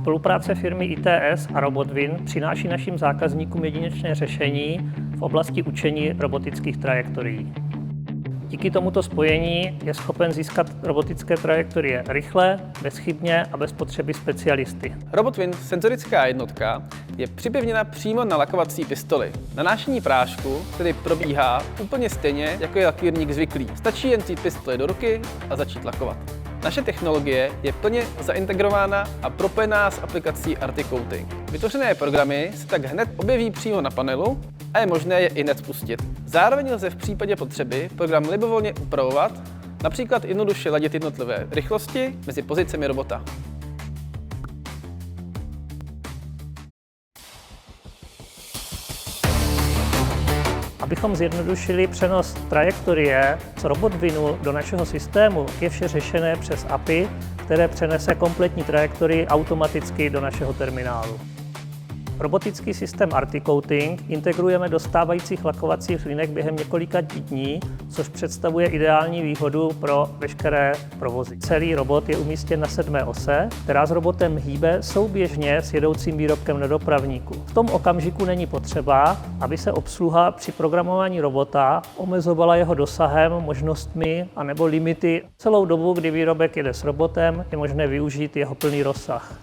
Spolupráce firmy ITS a RobotWin přináší našim zákazníkům jedinečné řešení v oblasti učení robotických trajektorií. Díky tomuto spojení je schopen získat robotické trajektorie rychle, bezchybně a bez potřeby specialisty. RobotWin senzorická jednotka je připevněna přímo na lakovací pistoli. Nanášení prášku tedy probíhá úplně stejně, jako je lakírník zvyklý. Stačí jen vzít pistoli do ruky a začít lakovat. Naše technologie je plně zaintegrována a propojená s aplikací Artic-Coating. Vytvořené programy se tak hned objeví přímo na panelu a je možné je i hned spustit. Zároveň lze v případě potřeby program libovolně upravovat, například jednoduše ladit jednotlivé rychlosti mezi pozicemi robota. Abychom zjednodušili přenos trajektorie z RobotWinu do našeho systému, je vše řešené přes API, které přenese kompletní trajektorii automaticky do našeho terminálu. Robotický systém Artic-Coating integrujeme do stávajících lakovacích linek během několika dní, což představuje ideální výhodu pro veškeré provozy. Celý robot je umístěn na 7. ose, která s robotem hýbe souběžně s jedoucím výrobkem na dopravníku. V tom okamžiku není potřeba, aby se obsluha při programování robota omezovala jeho dosahem, možnostmi anebo limity. Celou dobu, kdy výrobek jede s robotem, je možné využít jeho plný rozsah.